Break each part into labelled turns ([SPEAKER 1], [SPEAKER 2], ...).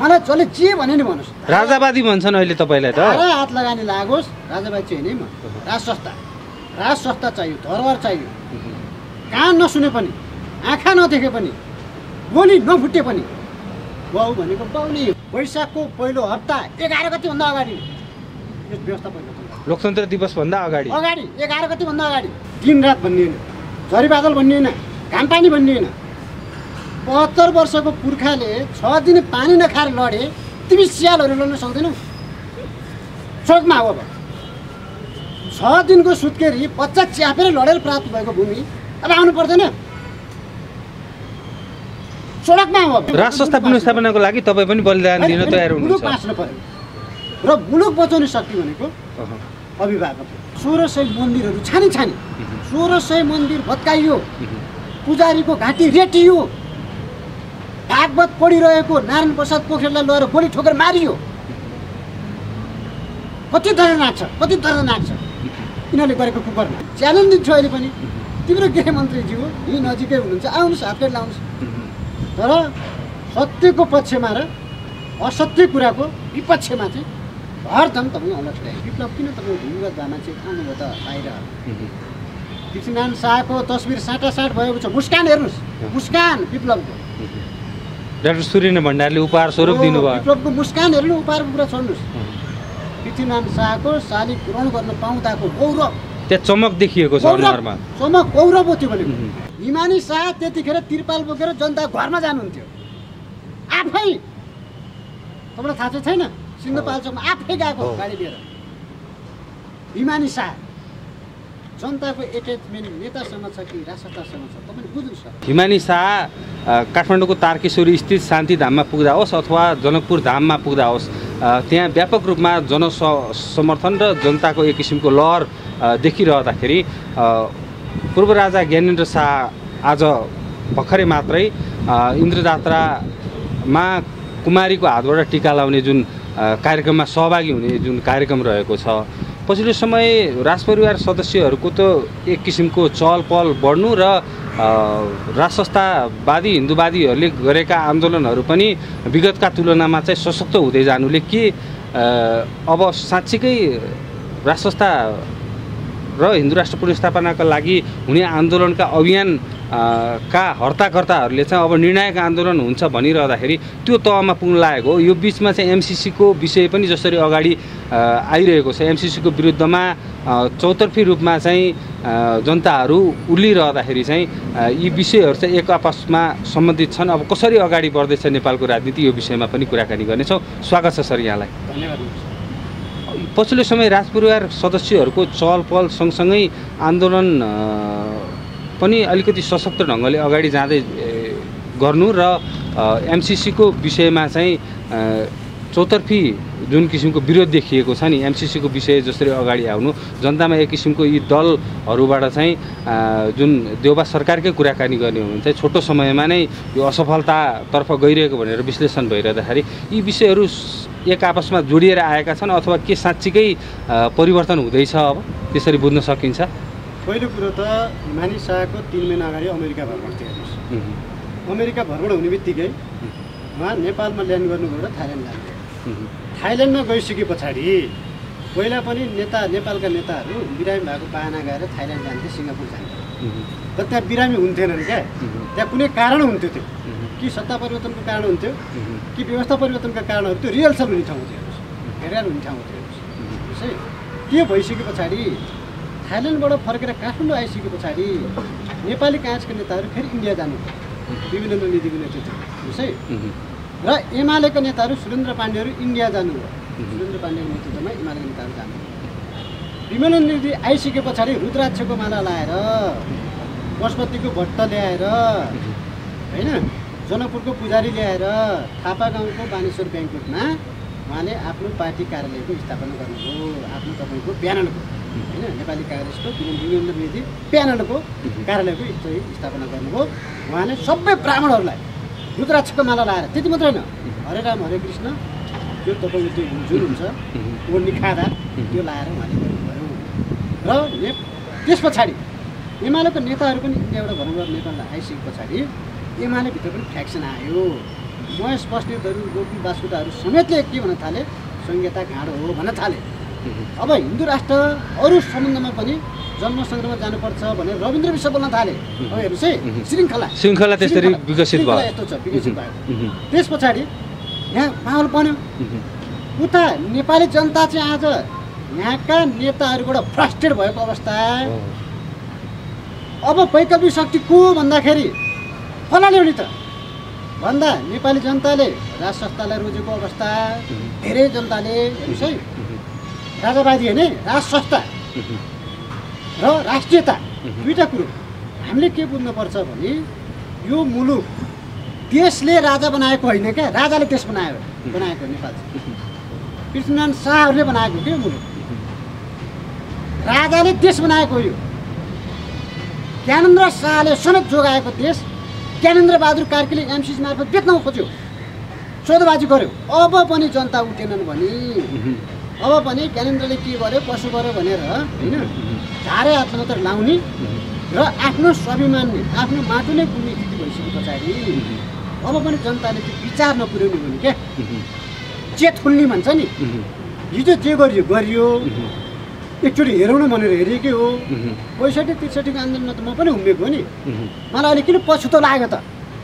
[SPEAKER 1] मलाई जसले जे भने नि भन्नुहोस्।
[SPEAKER 2] राजावादी भन्छन् अहिले तपाईँलाई त।
[SPEAKER 1] हात लगानी लागोस्, राजावादी चाहिँ होइन म। राज संस्था चाहियो, धरोहर चाहियो। कान नसुने पनि, आँखा नदेखे पनि, गोली नफुटे पनि बाउ भनेको बाउ नै हो। वैशाखको पहिलो हप्ता 11 गतिभन्दा अगाडि यस व्यवस्था पहिलो
[SPEAKER 2] लोकतन्त्र दिवसभन्दा अगाडि
[SPEAKER 1] 11 गतिभन्दा अगाडि दिनरात भन्ने होइन, झरीबादल भन्ने होइन, घामपानी भन्ने होइन। 72 वर्षको पुर्खाले 6 दिन पानी नखाएर लडे, तिमी सियालहरू लड्न सक्दैनौ? सडकमा हो। अब 6 दिनको सुत्केरी बच्चा च्यापेर लडेर प्राप्त भएको भूमि अब आउनु पर्दैन? सडकमा हो।
[SPEAKER 2] राज संस्था पुनर्स्थापनाको लागि तपाईँ पनि बलिदान दिन तयार हुनुहुन्छ।
[SPEAKER 1] मुलुक बाँच्न पर्यो र मुलुक बचाउने शक्ति भनेको अभिभावक। 1600 मन्दिरहरू छानी 1600 मन्दिर भत्काइयो, पुजारीको घाँटी रेटियो, भागवत पढिरहेको नारायण प्रसाद पोखरेललाई लगेर गोली ठोकेर मारियो। कति दर्दनाक छ। यिनीहरूले गरेको कुकर्म च्यालेन्ज दिन्छु अहिले पनि। तिम्रो गृहमन्त्रीज्यू यहीँ नजिकै हुनुहुन्छ, आउनुहोस्, हातकट लाउनुहोस्। तर सत्यको पक्षमा र असत्य कुराको विपक्षमा चाहिँ हरदम तपाईँ अलर्ट ल्याए। विप्लव किन तपाईँ भूमिगत भए मान्छे आउनुभयो त बाहिर? पृथ्वीनारायण शाहको तस्बिर साटासाट भएको छ। मुस्कान हेर्नुहोस्, मुस्कान विप्लवको।
[SPEAKER 2] डाक्टर सुरेन्द्र भण्डारीले उपहार स्वरूप दिनुभयो।
[SPEAKER 1] विप्लवको मुस्कान हेर्नु, उपहारको कुरा छोड्नुहोस्। पृथ्वीनारायण शाहको शालिग ग्रहण गर्न पाउँदाको गौरव,
[SPEAKER 2] त्यहाँ चमक देखिएको छ अनुहारमा।
[SPEAKER 1] चमक गौरव हो त्यो भनेको। हिमानी शाह त्यतिखेर तिरपाल बोकेर जनता घरमा जानुहुन्थ्यो आफै। तपाईँलाई थाहा छैन? सिन्धुपाल्चोकमा आफै गएको गाडी लिएर। हिमानी शाह जनताको एट्याचमेन्ट नेतासँग छ कि राष्ट्रसँग छ तपाईँले बुझ्नुहोस्।
[SPEAKER 2] हिमानी शाह काठमाडौँको तारकेश्वरी स्थित शान्तिधाममा पुग्दा होस् अथवा जनकपुर धाममा पुग्दा होस्, त्यहाँ व्यापक रूपमा जनसमर्थन र जनताको एक किसिमको लहर देखिरहँदाखेरि पूर्व राजा ज्ञानेन्द्र शाह आज भर्खरै मात्रै इन्द्रजात्रामा कुमारीको हातबाट टिका लाउने जुन कार्यक्रममा सहभागी हुने जुन कार्यक्रम रहेको छ, पछिल्लो समय राजपरिवार सदस्यहरूको त एक किसिमको चहल पहल बढ्नु र राज संस्थावादी हिन्दूवादीहरूले गरेका आन्दोलनहरू पनि विगतका तुलनामा चाहिँ सशक्त हुँदै जानुले के अब साँच्चीकै राज संस्था र हिन्दू राष्ट्र पुनर्स्थापनाका लागि हुने आन्दोलनका अभियान का हर्ताकर्ताहरूले चाहिँ अब निर्णायक आन्दोलन हुन्छ भनिरहँदाखेरि त्यो तहमा पुग्न लागेको हो। यो बिचमा चाहिँ एमसीसीको विषय पनि जसरी अगाडि आइरहेको छ, एमसीसीको विरुद्धमा चौतर्फी रूपमा चाहिँ जनताहरू उर्लिरहँदाखेरि चाहिँ यी विषयहरू चाहिँ एक आपसमा सम्बन्धित छन्। अब कसरी अगाडि बढ्दैछ नेपालको राजनीति, यो विषयमा पनि कुराकानी गर्नेछौँ। स्वागत छ सर यहाँलाई।
[SPEAKER 1] धन्यवाद।
[SPEAKER 2] पछिल्लो समय राजपरिवार सदस्यहरूको चहल पहल सँगसँगै आन्दोलन पनि अलिकति सशक्त ढङ्गले अगाडि जाँदै गर्नु र एमसीसीको विषयमा चाहिँ चौतर्फी जुन किसिमको विरोध देखिएको छ नि, एमसीसीको विषय जसरी अगाडि आउनु, जनतामा एक किसिमको यी दलहरूबाट चाहिँ जुन देउबा सरकारकै कुराकानी गर्ने हुनुहुन्छ, छोटो समयमा नै यो असफलतातर्फ गइरहेको भनेर विश्लेषण भइरहँदाखेरि यी विषयहरू एक आपसमा जोडिएर आएका छन् अथवा के साँच्चीकै परिवर्तन हुँदैछ अब त्यसरी बुझ्न सकिन्छ?
[SPEAKER 1] पहिलो कुरो त हिमानी शाहको 3 महिना अगाडि अमेरिका भ्रमण थियो हेर्नुहोस्। अमेरिका भ्रमण हुने बित्तिकै उहाँ नेपालमा ल्यान्ड गर्नुभयो र थाइल्यान्ड जानुभयो। थाइल्यान्डमा गइसके पछाडि पहिला पनि नेपालका नेताहरू बिरामी भएको बाहना गएर थाइल्यान्ड जान्थे, सिङ्गापुर जान्थे। तर त्यहाँ बिरामी हुन्थेनन् क्या, त्यहाँ कुनै कारण हुन्थ्यो। त्यो कि सत्ता परिवर्तनको कारण हुन्थ्यो कि व्यवस्था परिवर्तनका कारणहरू, त्यो रिहर्सल हुने ठाउँ थियो हेर्नुहोस्, हेरेर हुने ठाउँ थियो हेर्नुहोस् है। त्यो भइसके पछाडि थाइल्यान्डबाट फर्केर काठमाडौँ आइसके पछाडि नेपाली काङ्ग्रेसका नेताहरू फेरि इन्डिया जानुभयो, विमलेन्द्र निधिको नेतृत्वमा हेर्नुहोस् है। र एमालेका नेताहरू सुरेन्द्र पाण्डेहरू इन्डिया जानुभयो, सुरेन्द्र पाण्डेको नेतृत्वमा एमालेका नेताहरू जानुभयो। विमलेन्द्र निधि आइसके पछाडि रुद्राक्षको माला लाएर, पशुपतिको भट्ट ल्याएर होइन, जनकपुरको पुजारी ल्याएर थापा गाउँको बानेश्वर ब्याङ्कमा उहाँले आफ्नो पार्टी कार्यालयको स्थापना गर्नुभयो। आफ्नो तपाईँको प्यानलको होइन, नेपाली काङ्ग्रेसको विमलेन्द्र निधि प्यानलको कार्यालयको स्थापना गर्नुभयो। उहाँले सबै ब्राह्मणहरूलाई रुद्राक्षको माला लाएर, त्यति मात्रै होइन, हरे राम हरे कृष्ण त्यो तपाईँको त्यो जुन हुन्छ ओढ्ने खादा त्यो लाएर उहाँले गर्नुभयो। र त्यस पछाडि एमालेको नेताहरू पनि इन्डियाबाट भ्रमण गरेर नेपाललाई आइसके पछाडि एमालेभित्र पनि फ्याक्सन आयो। महेश बस्नेतहरू गोपी बास्कुटाहरू समेतले के भन्न थाले संहिता घाँडो हो भन्न थाले। अब हिन्दू राष्ट्र अरू सम्बन्धमा पनि जन्म सङ्ग्रहमा जानुपर्छ भनेर रविन्द्र विश्व बोल्न थाले। अब हेर्नुहोस् है
[SPEAKER 2] श्रृङ्खला त्यसरी विकसित भयो।
[SPEAKER 1] यस्तो छ विकसित भयो। त्यस पछाडि यहाँ माहौल बन्यो। उता नेपाली जनता चाहिँ आज यहाँका नेताहरूबाट फ्रस्ट्रेट भएको अवस्था। अब वैकल्पिक शक्ति को भन्दाखेरि कसलाई ल्याउने त भन्दा नेपाली जनताले राज संस्थालाई रोजेको अवस्था। धेरै जनताले हेर्नुहोस् है राजावादी होइन राज संस्था र राष्ट्रियता दुईवटा कुरो हामीले के बुझ्नुपर्छ भने यो मुलुक देशले राजा बनाएको होइन क्या, राजाले देश बनाएको नेपाल पृथ्वीनारायण शाहहरूले बनाएको के मुलुक, राजाले देश बनाएको यो। ज्ञानेन्द्र शाहले समेत जोगाएको देश ज्ञानेन्द्र बहादुर कार्कीले एमसिसी मार्फत बेच्न खोज्यो, सौदाबाजी गर्यो। अब पनि जनता उठेनन् भने अब पनि ज्ञानेन्द्रले के गर्यो पशु गर्यो भनेर होइन धारे हात मात्र लाउने र आफ्नो स्वाभिमानले आफ्नो माटो नै गुम्ने स्थिति भइसके पछाडि अब पनि जनताले त्यो विचार नपुर्याउने भने क्या चेत खुल्ने भन्छ नि। हिजो जे गरियो एकचोटि हेरौँ न भनेर हेरेकै हो। ६५-६३को आन्दोलनमा त म पनि उम्मेको हो नि। मलाई अहिले किन पछुतो लाग्यो त?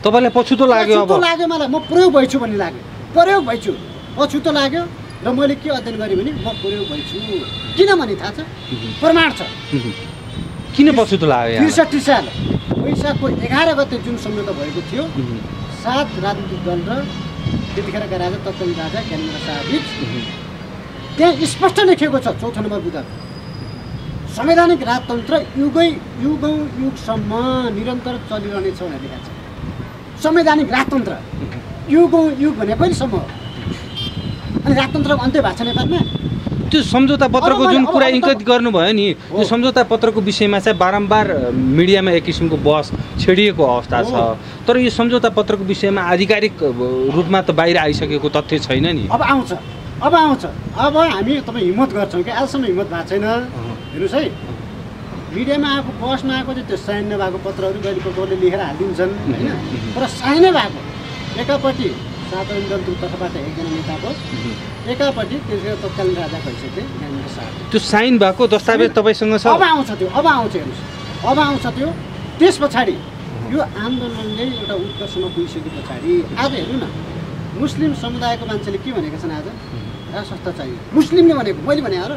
[SPEAKER 2] तपाईँलाई पछुतो लाग्यो?
[SPEAKER 1] पछुतो लाग्यो मलाई, म प्रयोग भइछु भन्ने लाग्यो। प्रयोग भइछु, पछुतो लाग्यो र मैले के अध्ययन गरेँ भने म प्रयोग भइछु। किनभने थाहा छ, प्रमाण छ।
[SPEAKER 2] किन पछुतो लाग्यो?
[SPEAKER 1] ६३ साल वैशाखको 11 गते जुन सम्झौता भएको थियो 7 राजनीतिक दल र त्यतिखेरका राजा तत्कालीन राजा ज्ञानेन्द्र शाहबीच, त्यहाँ स्पष्ट लेखेको छ ४थो नम्बर बुँदाको संवैधानिक राजतन्त्र युगौँ युगसम्म निरन्तर चलिरहनेछ भनेर लेखेको छ। संवैधानिक राजतन्त्र युगौँ युग भने कहिलेसम्म हो? अनि राजतन्त्रको अन्त्य भएको छ नेपालमा?
[SPEAKER 2] त्यो सम्झौता पत्रको जुन कुरा इङ्गित गर्नुभयो नि, त्यो सम्झौता पत्रको विषयमा चाहिँ बारम्बार मिडियामा एक किसिमको बहस छेडिएको अवस्था छ। तर यो सम्झौता पत्रको विषयमा आधिकारिक रूपमा त बाहिर आइसकेको तथ्य छैन नि।
[SPEAKER 1] अब आउँछ। अब हामी तपाईँ हिम्मत गर्छौँ कि आजसम्म हिम्मत भएको छैन। हेर्नुहोस् है मिडियामा आएको बहसमा आएको चाहिँ त्यो साइन नभएको पत्रहरू कहिले कसले लेखेर हालिदिन्छन् होइन। तर साइनै भएको एकापट्टि साधारण दलको तर्फबाट एकजना नेताको, एकापट्टि त्यसको तत्कालीन राजा भइसक्यो ज्ञानेन्द्र शाह।
[SPEAKER 2] त्यो साइन भएको दस्तावेज तपाईँसँग छ?
[SPEAKER 1] अब आउँछ त्यो, अब आउँछ हेर्नुहोस्, अब आउँछ त्यो। त्यस पछाडि यो आन्दोलनले एउटा उत्कर्षमा पुगिसके पछाडि आज हेर्नु न मुस्लिम समुदायको मान्छेले के भनेका छन् आज? राज संस्था चाहियो। मुस्लिमले भनेको, मैले भने अरे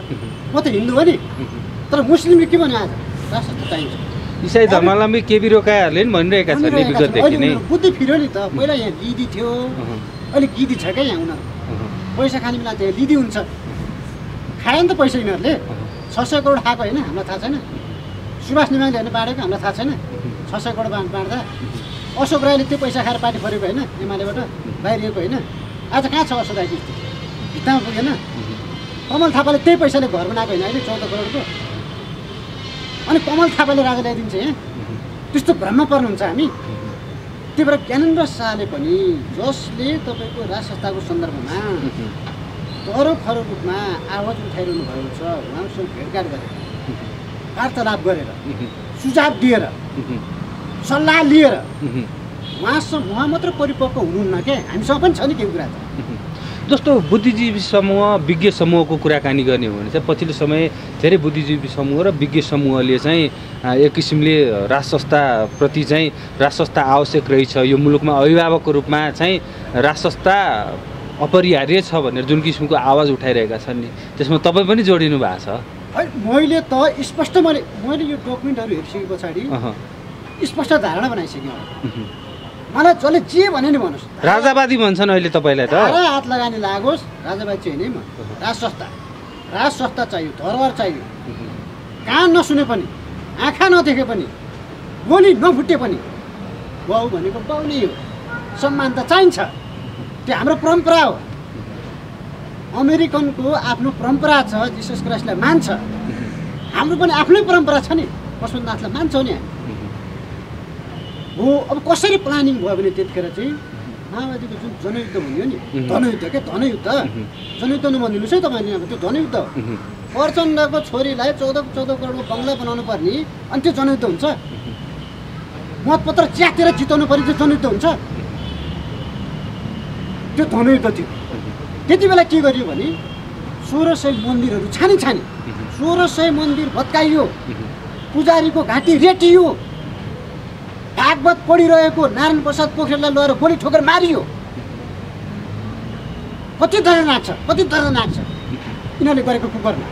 [SPEAKER 1] म त हिन्दू हो नि, तर मुस्लिमले के भन्यो आज? राज संस्था चाहिन्छ।
[SPEAKER 2] इसाई धर्मावलम्बी केबी रोकाहरूले पनि भनिरहेका छन् नि विगतदेखि नै।
[SPEAKER 1] बुद्धि फिर्यो नि त। पहिला यहाँ दिदी थियो, अहिले गिदी छ क्या यहाँ उनीहरू। पैसा खाने बेला त्यो दिदी हुन्छ, खायो नि त पैसा यिनीहरूले। 600 करोड खाएको होइन, हामीलाई थाहा छैन। सुभाष निमाले होइन बाँडेको, हामीलाई थाहा छैन। 600 करोड बाँड्दा अशोक राईले त्यो पैसा खाएर पार्टी फरेको होइन, एमालेबाट बाहिरिएको होइन। आज कहाँ छ अशोक राईको स्थिति? भित्तामा पुगेन। कमल थापाले त्यही पैसाले घर बनाएको होइन अहिले 14 करोडको। अनि कमल थापाले राजा ल्याइदिन्छ यहाँ, त्यस्तो भ्रममा पर्नुहुन्छ हामी। त्यही भएर ज्ञानेन्द्र शाहले पनि जसले तपाईँको राज संस्थाको सन्दर्भमा खरो रूपमा आवाज उठाइरहनु भएको छ, उहाँसँग भेटघाट गरेर वार्तालाप गरेर सुझाव दिएर सल्लाह लिएर उहाँ मात्र परिपक्व हुनुहुन्न क्या, हामीसँग पनि छ नि केही कुरा त।
[SPEAKER 2] जस्तो बुद्धिजीवी समूह विज्ञ समूहको कुराकानी गर्ने हो भने चाहिँ पछिल्लो समय धेरै बुद्धिजीवी समूह र विज्ञ समूहले चाहिँ एक किसिमले राज संस्थाप्रति चाहिँ राज संस्था आवश्यक रहेछ, यो मुलुकमा अभिभावकको रूपमा चाहिँ राज संस्था अपरिहार्य छ भनेर जुन किसिमको आवाज उठाइरहेका छन् नि, त्यसमा तपाईँ पनि जोडिनु भएको छ?
[SPEAKER 1] मैले त स्पष्ट मैले यो डकुमेन्टहरू हेरिसके पछाडि स्पष्ट धारणा बनाइसकेँ। मलाई जसले जे भने नि भन्नुहोस्,
[SPEAKER 2] राजावादी भन्छन् अहिले तपाईँलाई त?
[SPEAKER 1] हात लगानी लागोस्, राजावादी चाहिँ होइन म। राज संस्था चाहियो, धरोहर चाहियो। कान नसुने पनि, आँखा नदेखे पनि, बोली नफुटे पनि बाउ भनेको बाउ नै हो। सम्मान त चाहिन्छ, त्यो हाम्रो परम्परा हो। अमेरिकनको आफ्नो परम्परा छ, जिसस क्राइस्टलाई मान्छ। हाम्रो पनि आफ्नै परम्परा छ नि, पशुपतिनाथलाई मान्छौँ नि हो। अब कसरी प्लानिङ भयो भने त्यतिखेर चाहिँ माओवादीको जुन जनयुद्ध भन्यो नि, धनयुद्ध क्या, धनयुद्ध। जनयुद्ध नभनिदिनुहोस् है तपाईँले, अब त्यो धनयुद्ध। प्रचण्डको छोरीलाई 14 करोडको बङ्गला बनाउनु पर्ने, अनि त्यो जनयुद्ध हुन्छ? मतपत्र च्यातेर जिताउनु पर्ने त्यो जनयुद्ध हुन्छ? त्यो धनुयुद्ध थियो। त्यति बेला के गरियो भने 1600 मन्दिरहरू छानी 1600 मन्दिर भत्काइयो, पुजारीको घाँटी रेटियो, भागवत पढिरहेको नारायण प्रसाद पोखरेललाई लगेर गोली ठोकेर मारियो। कति दर्दनाक छ यिनीहरूले गरेको कुकर्म।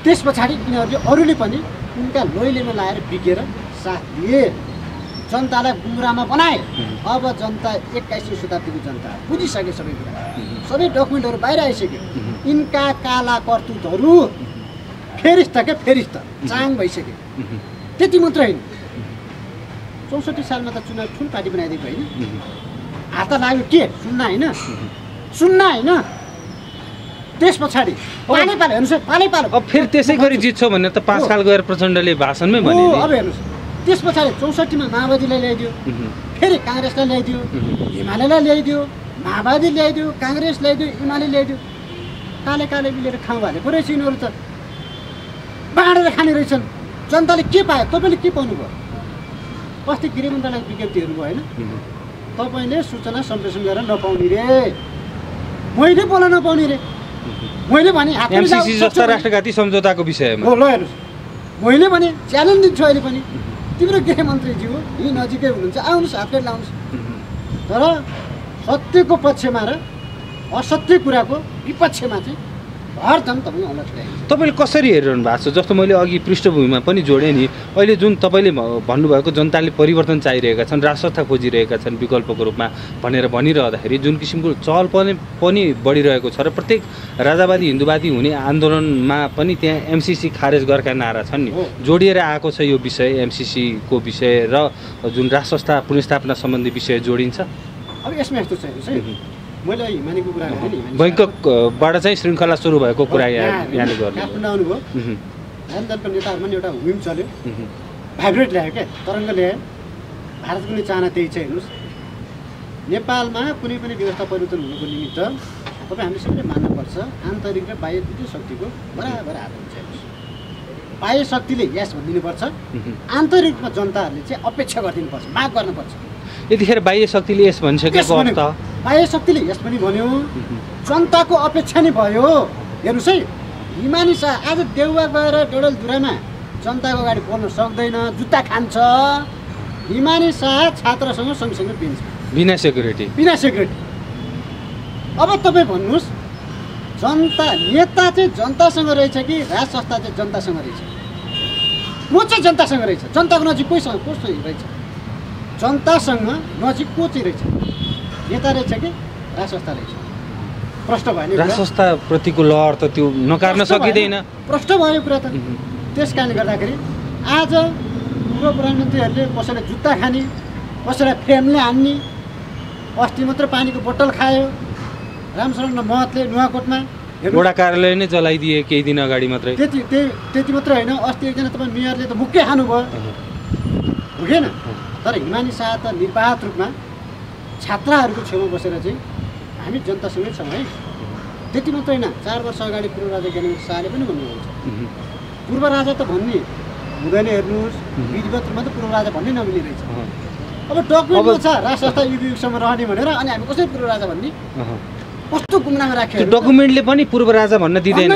[SPEAKER 1] त्यस पछाडि यिनीहरूले अरूले पनि उनका लोइलेमा लाएर बिकेर साथ दिए, जनतालाई गुमराहमा बनाए। अब जनता 21औं शताब्दीको जनता बुझिसके सबै कुरा, सबै डकुमेन्टहरू बाहिर आइसक्यो। यिनका काला कर्तुतहरू फेरिस्त चाङ भइसक्यो। त्यति मात्र होइन, 64 सालमा त चुनाव ठुलो पार्टी बनाइदिएको होइन, हात लाग्यो के सुन्न होइन। त्यस पछाडि पालै हेर्नुहोस्, पालै
[SPEAKER 2] अब फेरि त्यसै गरी जित्छौ भनेर त 5 साल गएर प्रचण्डले भाषणमै भने नि।
[SPEAKER 1] अब हेर्नुहोस्, त्यस पछाडि 64मा माओवादीलाई ल्याइदियो, फेरि काङ्ग्रेसलाई ल्याइदियो, एमालेलाई ल्याइदियो, माओवादी ल्याइदियो, काङ्ग्रेस ल्याइदियो, एमाले ल्याइदियो। काले मिलेर खाउँ भनेको रहेछ यिनीहरू त, बाँडेर खाने रहेछन्। जनताले के पायो? तपाईँले के पाउनुभयो? अस्ति गृह मन्त्रालयको विज्ञप्ति हेर्नुभयो होइन? तपाईँले सूचना सम्प्रेषण गरेर नपाउने रे, मैले बोल्न नपाउने रे। मैले भने
[SPEAKER 2] एमसीसी जस्ता राष्ट्रघाती सम्झौताको विषयमा
[SPEAKER 1] ल हेर्नुहोस्, मैले भने च्यालेन्ज दिन्छु अहिले पनि, तिम्रो गृहमन्त्रीज्यू यहीँ नजिकै हुनुहुन्छ, आउनुहोस् हातकट लाउनुहोस्। तर सत्यको पक्षमा र असत्य कुराको विपक्षमा चाहिँ हरदम तपाईँ अलग ल्याइन्छ।
[SPEAKER 2] तपाईँले कसरी हेरिरहनु भएको छ? जस्तो मैले अघि पृष्ठभूमिमा पनि जोडेँ नि, अहिले जुन तपाईँले भन्नुभएको जनताले परिवर्तन चाहिरहेका छन्, राष्ट्रता खोजिरहेका छन् विकल्पको रूपमा भनेर भनिरहँदाखेरि जुन किसिमको चहल पनि बढिरहेको छ र प्रत्येक राजावादी हिन्दूवादी हुने आन्दोलनमा पनि त्यहाँ एमसीसी खारेज गरेका नारा छन् नि, जोडिएर आएको छ यो विषय, एमसीसीको विषय र जुन राष्ट्रता पुनर्स्थापना सम्बन्धी विषय जोडिन्छ।
[SPEAKER 1] अब यसमा यस्तो छ हेर्नुहोस् है, मैले हिमानीको कुरा गरेँ नि,
[SPEAKER 2] बैङ्ककबाट चाहिँ श्रृङ्खला सुरु भएको कुरा यहाँले गर्नु।
[SPEAKER 1] काठमाडौँ आउनुभयो, दलका नेताहरूमा नि एउटा विम चल्यो, भाइब्रेट ल्यायो क्या, तरङ्ग ल्यायो। भारतको नि चाहना त्यही छ। हेर्नुहोस्, नेपालमा कुनै पनि व्यवस्था परिवर्तन हुनुको निमित्त तपाईँ हामीले सबैले मान्नुपर्छ आन्तरिक र बाह्य दुईटै शक्तिको बराबर हात हुन्छ। हेर्नुहोस्, बाह्य शक्तिले यस भनिदिनुपर्छ, आन्तरिक रूपमा जनताहरूले चाहिँ अपेक्षा गरिदिनुपर्छ, माग गर्नुपर्छ।
[SPEAKER 2] यतिखेर बाह्य शक्तिले यस भनिसकेको अवस्था,
[SPEAKER 1] बाह्य शक्तिले यस पनि भन्यो, जनताको अपेक्षा नै भयो। हेर्नुहोस् है, हिमानी शाह आज देउवा गएर डडेलधुरामा जनताको अगाडि बोल्न सक्दैन, जुत्ता खान्छ। हिमानी शाह छात्रसँग सँगसँगै बेन्चमा, बिना सेक्युरिटी। अब तपाईँ भन्नुहोस्, जनता नेता चाहिँ जनतासँग रहेछ कि राज संस्था चाहिँ जनतासँग रहेछ? म चाहिँ जनतासँग रहेछ। जनताको नजिक कोसँग रहेछ? जनतासँग नजिक को चाहिँ रहेछ? नेता रहेछ कि राज संस्था रहेछ? प्रश्न भयो नि।
[SPEAKER 2] राज संस्थाप्रतिको लहर त त्यो नकार्न सकिँदैन।
[SPEAKER 1] प्रश्न भयो कुरा त। त्यस कारणले गर्दाखेरि आज पूर्व प्रधानमन्त्रीहरूले कसैलाई जुत्ता खाने, कसैलाई फ्रेमले हान्ने, अस्ति मात्र पानीको बोतल खायो रामशरण महतले नुवाकोटमा,
[SPEAKER 2] वडा कार्यालय नै जलाइदिए केही दिन अगाडि मात्रै।
[SPEAKER 1] त्यति मात्रै होइन, अस्ति एकजना तपाईँ मेयरले त मुक्कै खानुभयो, भुगेन। तर हिमानी शाह त निर्वाध रूपमा छात्राहरूको छेउमा बसेर चाहिँ हामी जनतासँगै छौँ है। त्यति मात्रै होइन, 4 वर्ष अगाडि पूर्व राजा ज्ञानेन्द्र शाहले पनि भन्नुहुन्छ, पूर्व राजा त भन्ने हुँदैन। हेर्नुहोस्, विधिवतमा त पूर्व राजा भन्ने नमिल्ने रहेछ। अब डकुमेन्टमा छ राज संस्था युगसम्म रहने भनेर, अनि हामी कसरी पूर्व राजा भन्ने? कस्तो गुमराहमा राख्यो?
[SPEAKER 2] डकुमेन्टले पनि पूर्व राजा भन्न दिँदैन,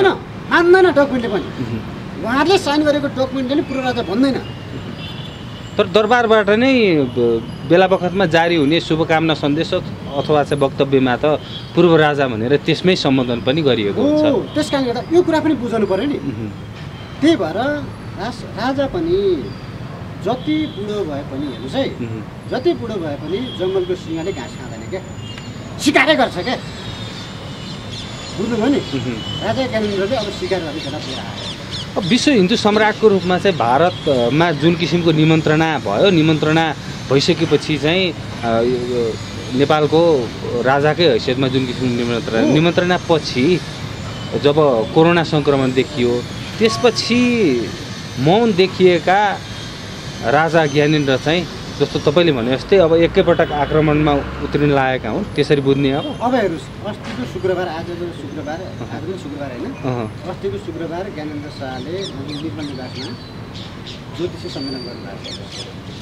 [SPEAKER 1] मान्दैन डकुमेन्टले पनि। उहाँहरूले साइन गरेको डकुमेन्टले नि पूर्व राजा भन्दैन।
[SPEAKER 2] तर दरबारबाट नै बेला बखतमा जारी हुने शुभकामना सन्देश अथवा चाहिँ वक्तव्यमा त पूर्व राजा भनेर त्यसमै सम्बोधन पनि गरिएको हुन्छ।
[SPEAKER 1] त्यस कारणले गर्दा यो कुरा पनि बुझ्नु पऱ्यो नि। त्यही भएर राजा पनि जति बुढो भए पनि, हेर्नुहोस् है, जति बुढो भए पनि जङ्गलको सिंहले घाँस खाँदैन क्या, सिकारै गर्छ क्या। बुझ्नुभयो नि? राजा ज्ञानेन्द्रले अब सिकार गर्ने बेला पुरा आयो।
[SPEAKER 2] अब विश्व हिन्दू सम्राटको रूपमा चाहिँ भारतमा जुन किसिमको निमन्त्रणा भयो, निमन्त्रणा भइसकेपछि चाहिँ नेपालको राजाकै हैसियतमा जुन किसिमको निमन्त्रणा पछि जब कोरोना सङ्क्रमण देखियो, त्यसपछि मौन देखिएका राजा ज्ञानेन्द्र चाहिँ जस्तो तपाईँले भने जस्तै अब एकैपटक आक्रमणमा उत्रिन लागेका हुन्, त्यसरी बुझ्ने।
[SPEAKER 1] अब हेर्नुहोस्, अस्तिको शुक्रबार, आज पनि शुक्रबार होइन, अस्तिको शुक्रबार ज्ञानेन्द्र शाहले निर्मल निवासमा ज्योतिषी सम्मेलन गर्नुभएको छ।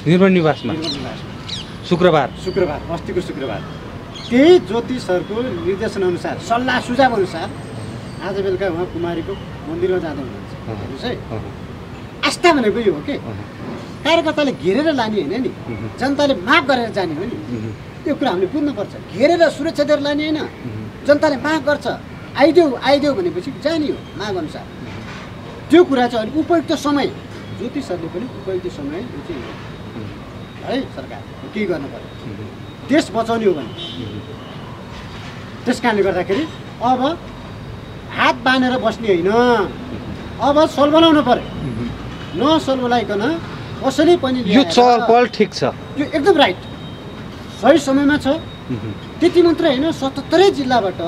[SPEAKER 2] निर्मल निवासमा शुक्रबार,
[SPEAKER 1] अस्तिको शुक्रबार त्यही ज्योति सरको निर्देशनअनुसार सल्लाह सुझाव अनुसार आज बेलुका उहाँ कुमारीको मन्दिरमा जाँदै हुनुहुन्छ हेर्नुहोस् है। आस्था भनेको यो हो कि कार्यकर्ताले घेरेर लाने होइन नि, जनताले माफ गरेर जाने हो नि। त्यो कुरा हामीले बुझ्नुपर्छ। घेरेर सुरक्षा दिएर लाने होइन, जनताले माफ गर्छ, आइदेऊ भनेपछि जाने हो माग अनुसार। त्यो कुरा चाहिँ अहिले उपयुक्त समय, ज्योति सरले पनि उपयुक्त समय यो चाहिँ है सरकार केही गर्नु पर्यो, देश बचाउने हो भने। त्यस कारणले गर्दाखेरि अब हात बाँधेर बस्ने होइन, अब सल बनाउनु पर्यो। नसल बोलाइकन कसैले पनि
[SPEAKER 2] यो चलपल ठिक छ,
[SPEAKER 1] यो एकदम राइट सही समयमा छ। त्यति मात्र होइन, 77 जिल्लाबाट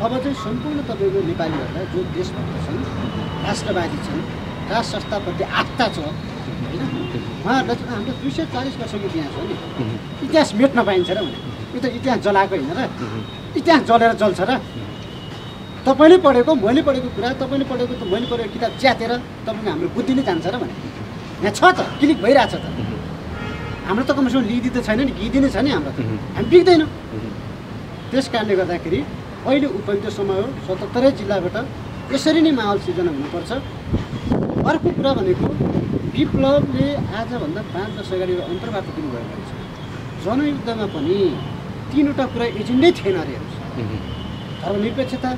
[SPEAKER 1] अब चाहिँ सम्पूर्ण तपाईँको नेपालीहरूलाई जो देशभक्त छन्, राष्ट्रवादी छन्, राष्ट्र संस्थाप्रति आस्था छ होइन, उहाँहरूलाई चाहिँ हाम्रो 240 वर्षको इतिहास हो नि। इतिहास मेट्न पाइन्छ र भने यो त इतिहास जलाएको होइन र, इतिहास जलेर जल्छ र। तपाईँले पढेको मैले पढेको कुरा, तपाईँले पढेको त मैले पढेको किताब च्यातेर तपाईँको हाम्रो बुद्धि नै जान्छ र भने यहाँ छ त, क्लिक भइरहेछ त। हाम्रो त कमसेकम लिइदिँदै छैन नि, गीदिनै छ नि हाम्रो त, हामी बिग्दैनौँ। त्यस कारणले गर्दाखेरि अहिले उपयुक्त समय हो। 77 जिल्लाबाट यसरी नै माहौल सिर्जना हुनुपर्छ। अर्को कुरा भनेको विप्लवले आजभन्दा 5 वर्ष अगाडि अन्तर्वार्ता दिनुभएको रहेछ। जनयुद्धमा पनि 3वटा कुरा एजेन्डै थिएन अरे हेर्नुहोस्, धर्मनिरपेक्षता,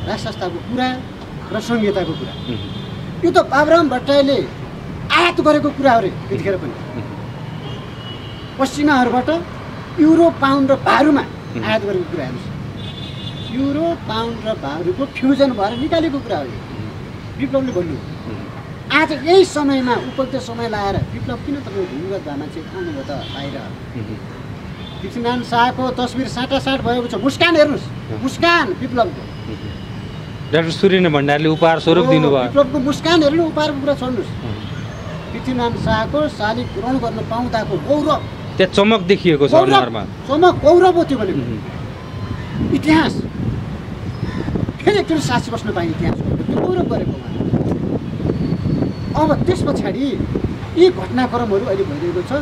[SPEAKER 1] राष्ट्र संस्थाको कुरा र संहिताको कुरा। यो त बाबुराम भट्टराईले आयात गरेको कुरा हो अरे त्यतिखेर पनि। पश्चिमाहरूबाट युरो, पाउन्ड र भारूमा आयात गरेको कुरा हेर्नुहोस्। युरो, पाउन्ड र भारूको फ्युजन भएर निकालेको कुरा हो यो, विप्लवले भन्नु। आज यही समयमा उपयुक्त समय लाएर विप्लव किन तपाईँको भूमिगत भए मान्छे आउनुभयो त बाहिर? पृथ्वीनारायण शाहको तस्बिर साटासाट भएको छ, मुस्कान हेर्नुहोस्, मुस्कान विप्लवको।
[SPEAKER 2] डाक्टर सूर्य भण्डारले उपहार स्वरूप दिनुभयो,
[SPEAKER 1] विप्लवको मुस्कान हेर्नु, उपहारको कुरा छोड्नुहोस्। पृथ्वीनारायण शाहको शालिग ग्रहण गर्न पाउँदाको गौरव,
[SPEAKER 2] त्यहाँ चमक देखिएको छ अनुहारमा,
[SPEAKER 1] चमक गौरव हो त्यो भनेको। इतिहास फेरि एकचोटि साक्षी बस्न पाइने इतिहास त्यो गौरव गरेको। अब त्यस पछाडि यी घटनाक्रमहरू अहिले भइरहेको छ।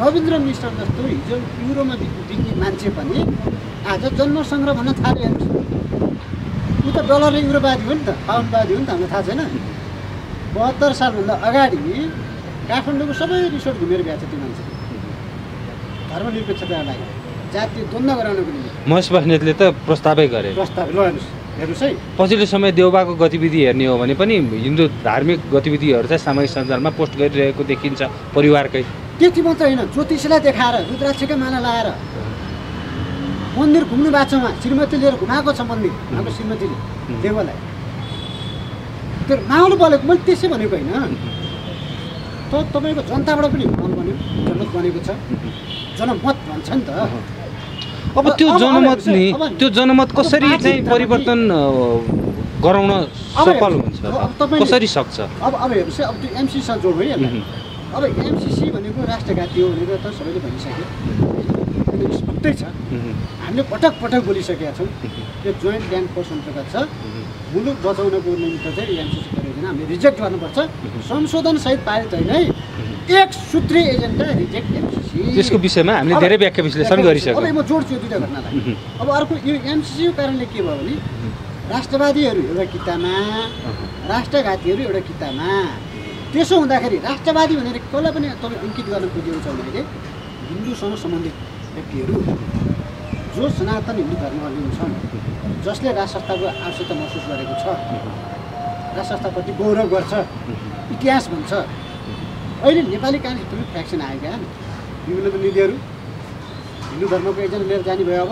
[SPEAKER 1] रविन्द्र मिश्र जस्तो हिजो युरोमा बिक्ने मान्छे पनि आज जन्म सङ्ग्रह भन्न थाल्यो हेर्नुहोस्। ऊ त डलरले युरोवादी हो नि त, पाउन्डवादी हो नि त, हामीलाई थाहा छैन। 72 सालभन्दा अगाडि काठमाडौँको सबै रिसोर्ट घुमेर गएको छ त्यो मान्छे। धर्मनिरपेक्षतालाई जातीय द्वन्द्व गराउनको निम्ति
[SPEAKER 2] महेश बस्नेतले त प्रस्तावै गरे।
[SPEAKER 1] प्रस्ताव ल हेर्नुहोस् है।
[SPEAKER 2] पछिल्लो समय देउबाको गतिविधि हेर्ने हो भने पनि हिन्दू धार्मिक गतिविधिहरू चाहिँ सामाजिक सञ्जालमा पोस्ट गरिरहेको देखिन्छ परिवारकै।
[SPEAKER 1] त्यति मात्र होइन, ज्योतिषीलाई देखाएर रुद्राक्षका माला लाएर मन्दिर घुम्नु भएको छ। उहाँ श्रीमती लिएर घुमाएको छ मन्दिर, उहाँको श्रीमतीले देवलाई। त्यो माहौल बनेको, मैले त्यसै भनेको होइन। तपाईँको जनताबाट पनि माहौल बन्यो, जनमत बनेको छ, जनमत भन्छ नि त।
[SPEAKER 2] अब त्यो जनमत नि, त्यो जनमत कसरी चाहिँ परिवर्तन गराउन सफल हुन्छ, कसरी सक्छ?
[SPEAKER 1] अब हेर्नुहोस् है, अब त्यो एमसीसँग जोड है। अब एमसीसी भनेको राष्ट्रघाती हो भनेर त सबैले भनिसक्यो, स्पष्टै छ। हामीले पटक पटक बोलिसकेका छौँ। त्यो जोइन्ट ल्यान्ड फोर्स अन्तर्गत छ। मुलुक बचाउनको निमित्त चाहिँ एमसीसी परियोजना हामीले रिजेक्ट गर्नुपर्छ। संशोधनसहित पारित होइन है, एक सूत्री एजेन्डा रिजेक्ट एमसीसी।
[SPEAKER 2] त्यसको विषयमा हामीले धेरै व्याख्या विश्लेषण गरिसक्यौँ।
[SPEAKER 1] अब म जोड्छु यो दुईवटा घटनालाई। अब अर्को यो एमसीसीको कारणले के भयो भने राष्ट्रवादीहरू एउटा कितामा, राष्ट्रघातीहरू एउटा कितामा। त्यसो हुँदाखेरि राष्ट्रवादी भनेर कसलाई पनि तपाईँ अङ्कित गर्न खोजेको छ भने हिन्दूसँग सम्बन्धित व्यक्तिहरू जो सनातन हिन्दू धर्मावलम्बी छन्, जसले राष्ट्र संस्थाको आवश्यकता महसुस गरेको छ, राष्ट्र संस्थाप्रति गौरव गर्छ, इतिहास भन्छ। अहिले नेपाली काङ्ग्रेस पनि फ्याक्सन आयो क्या, विभिन्न नीतिहरू हिन्दू धर्मको एजेन्डा लिएर जाने भयो। अब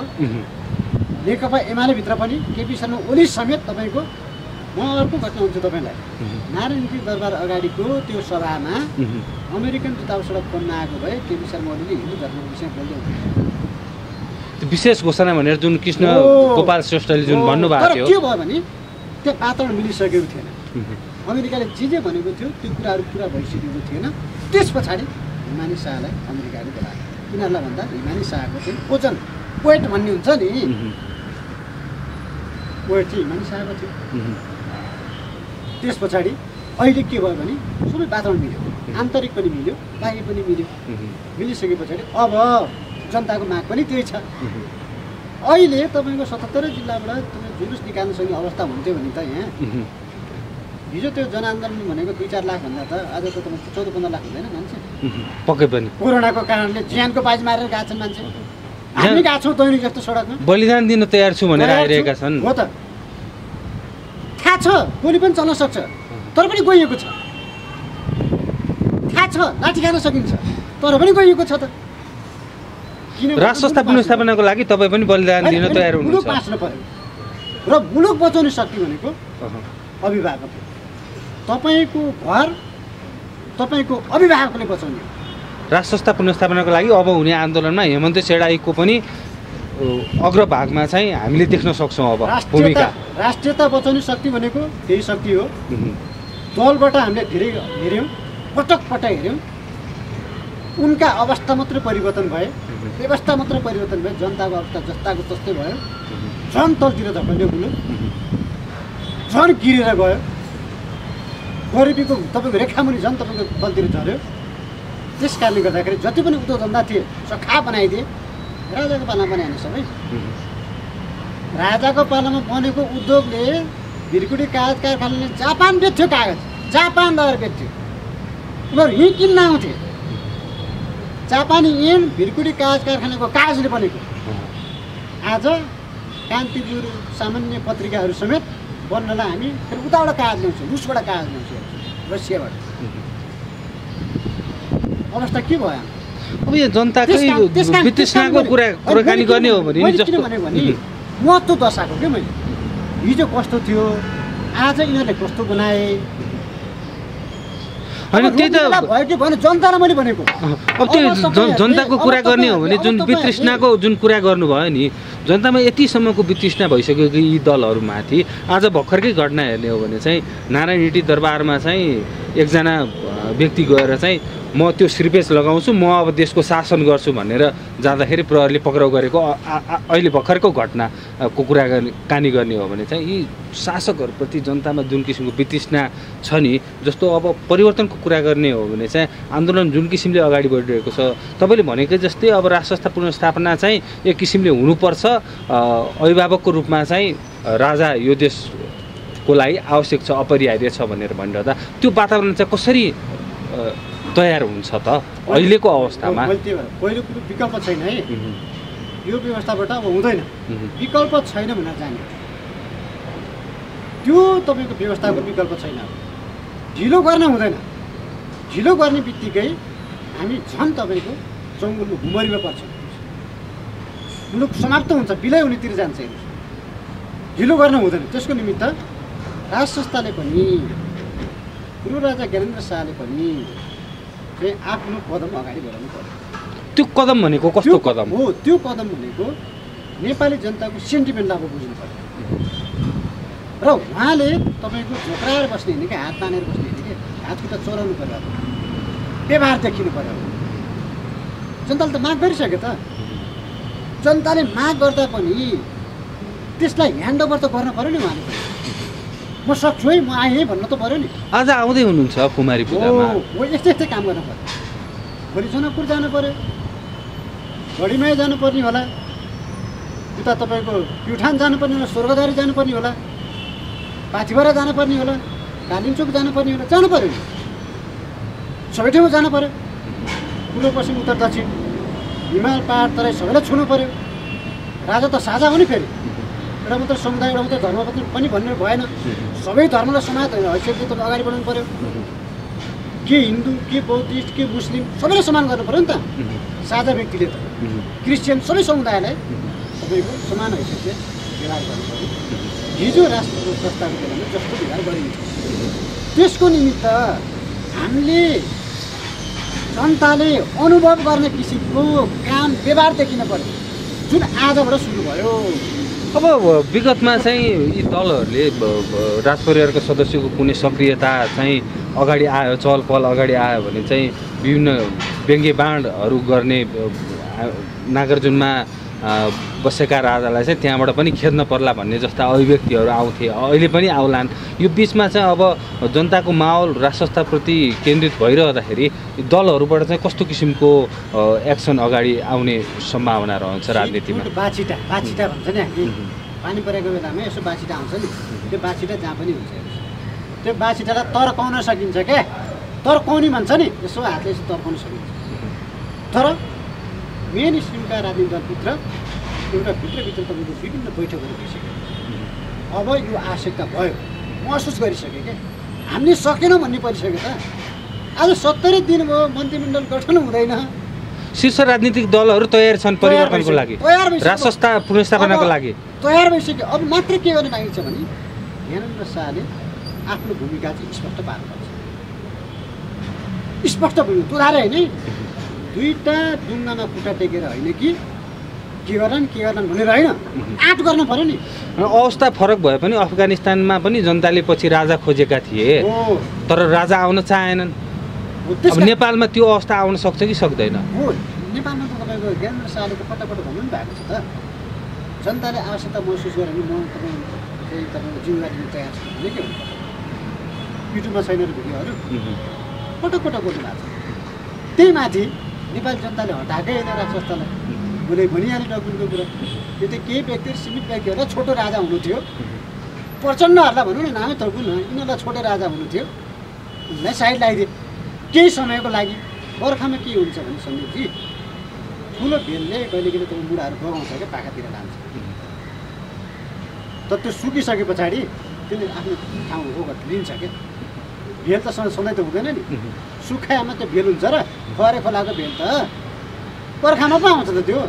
[SPEAKER 1] नेकपा एमालेभित्र पनि केपी शर्मा ओली समेत तपाईँको, म अर्को घटना हुन्छ तपाईँलाई, नारायणकी दरबार अगाडिको त्यो सभामा अमेरिकन दूतावासबाट फोन आएको भए केपी शर्मा ओलीले हिन्दू धर्मको विषयमा बोल्दै हुनुहुन्थ्यो।
[SPEAKER 2] विशेष घोषणा भनेर जुन कृष्ण गोपाल श्रेष्ठले जुन भन्नुभएको थियो,
[SPEAKER 1] के भयो भने त्यो वातावरण मिलिसकेको थिएन। अमेरिकाले जे भनेको थियो त्यो कुराहरू पुरा भइसकेको थिएन। त्यस पछाडि हिमानी शाहलाई अमेरिकाले बोलायो। किनलाई भन्दा हिमानी शाहको चाहिँ ओजन, वेट भन्ने हुन्छ नि, वेट चाहिँ हिमानी शाहको थियो। त्यस पछाडि अहिले के भयो भने सबै वातावरण मिल्यो, आन्तरिक पनि मिल्यो, बाह्य पनि मिल्यो। मिलिसके पछाडि अब जनताको माग पनि त्यही छ। अहिले तपाईँको 77 जिल्लाबाट तपाईँ जुलुस निकाल्न सक्ने अवस्था हुन्थ्यो भने त यहाँ हिजो त्यो जनआन्दोलन भनेको 2-4 लाख भन्दा त आज त तपाईँ 14-15 लाख हुँदैन मान्छे
[SPEAKER 2] पक्कै पनि
[SPEAKER 1] कोरोनाको कारणले ज्यानको बाजी मारेर गएको छन् मान्छे हामी गएको छौँ दैनिक जस्तो सडकमा
[SPEAKER 2] बलिदान दिन तयार छु भनेर आइरहेका छन्
[SPEAKER 1] हो त थाहा छ गोली पनि चल्न सक्छ तर पनि गइएको छ थाहा छ लाठी खान सकिन्छ तर पनि गइएको छ त
[SPEAKER 2] राष्ट्र संस्था पुनर्स्थापनाको लागि तपाईँ पनि बलिदान दिन तयार
[SPEAKER 1] मुलुक
[SPEAKER 2] हुनुहुन्छ
[SPEAKER 1] बाँच्नु पर्यो र मुलुक बचाउने शक्ति भनेको अभिभावक तपाईँको घर तपाईँको अभिभावकले बचाउने
[SPEAKER 2] राष्ट्र संस्था पुनर्स्थापनाको लागि अब हुने आन्दोलनमा हेमन्त सेडाईको पनि अग्रभागमा चाहिँ हामीले देख्न सक्छौँ अब भूमिका
[SPEAKER 1] राष्ट्रियता बचाउने शक्ति भनेको त्यही शक्ति हो दलबाट हामीले धेरै हेऱ्यौँ पटक हेऱ्यौँ उनका अवस्था मात्रै परिवर्तन भए व्यवस्था मात्रै परिवर्तन भयो जनताको अवस्था जस्ताको तस्तै भयो झन् तलतिर धकल्यो मुलुक झन् गिरेर गयो गरिबीको तपाईँको रेखामुनि झन् तपाईँको तलतिर झऱ्यो त्यस कारणले गर्दाखेरि जति पनि उद्योग धन्दा थिए सखा बनाइदिए राजाको पालामा बनाइहाल्ने सबै राजाको पालामा बनेको उद्योगले भिरकुटी कागज कारखानाले जापान बेच्थ्यो कागज जापान लगेर बेच्थ्यो उनीहरू यहीँ किन्न आउँथे जापानी ऐन भिरकुटी कागज कारखानाको कागजले बनेको आज कान्तिपुर सामान्य पत्रिकाहरू समेत बन्नलाई हामी फेरि उताबाट कागज ल्याउँछौँ रुसबाट कागज ल्याउँछौँ रसियाबाट अवस्था के भयो
[SPEAKER 2] अब यो जनताकै वितृष्णाको कुराकानी गर्ने हो भने
[SPEAKER 1] जस्तो भने महत्त्व दर्शाएको क्या मैले हिजो कस्तो थियो आज यिनीहरूले कस्तो बनाए
[SPEAKER 2] होइन त्यही त
[SPEAKER 1] भयो कि भएन जनतालाई मैले भनेको
[SPEAKER 2] अब त्यो जनताको कुरा गर्ने हो भने जुन वितृष्णाको जुन कुरा गर्नुभयो नि जनतामा यतिसम्मको वितृष्णा भइसक्यो कि यी दलहरूमाथि आज भर्खरकै घटना हेर्ने हो भने चाहिँ नारायण हिटी दरबारमा चाहिँ एकजना व्यक्ति गएर चाहिँ म त्यो श्रीपेश लगाउँछु म अब देशको शासन गर्छु भनेर जाँदाखेरि प्रहरीले पक्राउ गरेको अहिले भर्खरको घटनाको कुराकानी गर्ने हो भने चाहिँ यी शासकहरूप्रति जनतामा जुन किसिमको वितृष्णा छ नि जस्तो अब परिवर्तनको कुरा गर्ने हो भने चाहिँ आन्दोलन जुन किसिमले अगाडि बढिरहेको छ तपाईँले भनेकै जस्तै अब राष्ट्र संस्था पुनर्स्थापना चाहिँ एक किसिमले हुनुपर्छ अभिभावकको रूपमा चाहिँ राजा यो देशको लागि आवश्यक छ अपरिहार्य छ भनेर भनिरहँदा त्यो वातावरण चाहिँ कसरी तयार हुन्छ त अहिलेको अवस्थामा
[SPEAKER 1] पहिलो कुरो विकल्प छैन है यो व्यवस्थाबाट अब हुँदैन विकल्प छैन भनेर जाने त्यो तपाईँको व्यवस्थाको विकल्प छैन ढिलो गर्न हुँदैन ढिलो गर्ने बित्तिकै हामी झन् तपाईँको जङ्गलको भुमरीमा पर्छ मुलुक समाप्त हुन्छ विलय हुनेतिर जान्छ हेर्नुहोस् ढिलो गर्न हुँदैन त्यसको निमित्त राज संस्थाले पनि गुरु राजा ज्ञानेन्द्र शाहले पनि चाहिँ आफ्नो कदम अगाडि बढाउनु पर्यो
[SPEAKER 2] त्यो कदम भनेको कस्तो कदम
[SPEAKER 1] हो त्यो कदम भनेको नेपाली जनताको सेन्टिमेन्ट अब बुझ्नु पर्यो र उहाँले तपाईँको झोक्राएर बस्ने होइन कि हात तानेर बस्ने होइन कि हात खुट्टा चोराउनु पर्यो व्यवहार देखिनु पर्यो जनताले त माग गरिसक्यो त जनताले माग गर्दा पनि त्यसलाई ह्यान्डओभर त गर्न पर्यो नि उहाँले म सक्छु है म आएँ है भन्नु त पऱ्यो नि
[SPEAKER 2] आज आउँदै हुनुहुन्छ कुमारी पूजामा
[SPEAKER 1] हो यस्तै काम गर्नु पर्यो भोलि जनकपुर जानु पर्यो घडीमाया जानुपर्ने होला उता तपाईँको प्युठान जानुपर्ने होला स्वर्गद्वारी जानुपर्ने होला पाथिभरा जानुपर्ने होला कालिम्चोक जानुपर्ने होला जानु पर्यो नि सबै ठाउँमा जानु पर्यो पूर्व पश्चिम उत्तर दक्षिण हिमाल पहाड तराई सबैलाई छुनु पर्यो राजा त साझा हो नि फेरि एउटा मात्र समुदाय एउटा मात्र धर्म पनि भन्ने भएन सबै धर्मलाई समाज हैसियतले तपाईँ अगाडि बढाउनु पर्यो के हिन्दू के बौद्धिस्ट के मुस्लिम सबैलाई समान गर्नु पर्यो नि त साझा व्यक्तिले त क्रिस्चियन सबै समुदायलाई तपाईँको समान हैसियतले व्यवहार गर्नु पर्यो हिजो राष्ट्रको संस्थाको बेलामा जस्तो व्यवहार गरिन्छ त्यसको निमित्त हामीले जनताले अनुभव गर्ने किसिमको काम व्यवहार देखिन पर्यो जुन आजबाट सुरु भयो
[SPEAKER 2] अब विगतमा चाहिँ यी दलहरूले राजपरिवारको सदस्यको कुनै सक्रियता चाहिँ अगाडि आयो चहल पहल अगाडि आयो भने चाहिँ विभिन्न व्यङ्ग्य बाणहरू गर्ने नागार्जुनमा बसेका राजालाई चाहिँ त्यहाँबाट पनि खेद्न पर्ला भन्ने जस्ता अभिव्यक्तिहरू आउँथे, अहिले पनि आउलान्। यो बिचमा चाहिँ अब जनताको माहौल राष्ट्रताप्रति केन्द्रित भइरहँदाखेरि दलहरूबाट चाहिँ कस्तो किसिमको एक्सन अगाडि आउने सम्भावना रहन्छ राजनीतिमा?
[SPEAKER 1] बाछिटा भन्छ नि हामी, पानी परेको बेलामा यसो बाछिटा आउँछ नि, त्यो बाछिटा जहाँ पनि हुन्छ। त्यो बाछिटालाई तर्काउन सकिन्छ क्या, तर्काउने भन्छ नि, यसो हातले यसो तर्काउन सकिन्छ। तर मेन स्ट्रिमका राजनीतिक दलभित्र एउटा भित्रभित्र तपाईँको विभिन्न बैठकहरू भइसक्यो। अब यो आवश्यकता भयो, महसुस गरिसक्यो क्या, हामीले सकेनौँ भन्ने परिसक्यो त। आज 70 दिन भयो मन्त्रीमण्डल गठन हुँदैन।
[SPEAKER 2] शीर्ष राजनीतिक दलहरू तयार छन् परिवर्तनको लागि, राष्ट्रसत्ता पुनर्स्थापनाको लागि
[SPEAKER 1] तयार भइसक्यो। अब मात्र के गर्न बाँकी छ भने ज्ञानेन्द्र शाहले आफ्नो भूमिका चाहिँ स्पष्ट पार्नुपर्छ। स्पष्ट भूमिका तुलाएर होइन, दुईवटा डुङ्गामा खुट्टा टेकेर होइन कि के गर्छन् भनेर होइन, आँट गर्नु पऱ्यो नि।
[SPEAKER 2] अवस्था फरक भए पनि अफगानिस्तानमा पनि जनताले पछि राजा खोजेका थिए, तर राजा आउन चाहेनन्। अब नेपालमा त्यो अवस्था आउन सक्छ कि सक्दैन?
[SPEAKER 1] हो, नेपालमा त तपाईँको ज्ञानेन्द्र शाहले पटक भन्नु पनि भएको छ त, जनताले आवश्यकता महसुस गरे भने म तपाईँको जिम्मेवारी लिन तयार छु भने के हुन्छ। युट्युबमा छैन भिडियोहरू पटक बोल्नु भएको छ। त्यही माथि नेपाली जनताले हटाएकै होइन राष्ट्रसत्तालाई, उसले भनिहाल्यो डकुमेन्टको कुरा। यो त केही व्यक्ति सीमित व्यक्तिहरूलाई छोटो राजा हुनु थियो, प्रचण्डहरूलाई भनौँ न, नामै थर्कु न, यिनीहरूलाई छोटो राजा हुनु थियो, उनलाई साइड लगाइदिए केही समयको लागि। बर्खामा के हुन्छ भने सन्दीपजी, ठुलो भेलले कहिलेकहिले तपाईँ बुढाहरू बगाउँछ क्या, पाखातिर लान्छ। तर त्यो सुकिसके पछाडि त्यसले आफ्नो ठाउँ ओगट लिन्छ क्या। भेल त सधैँ त हुँदैन नि, सुखायामा त्यो भेल हुन्छ र खरे खोलाको भेल त बर्खामा पो आउँछ त। त्यो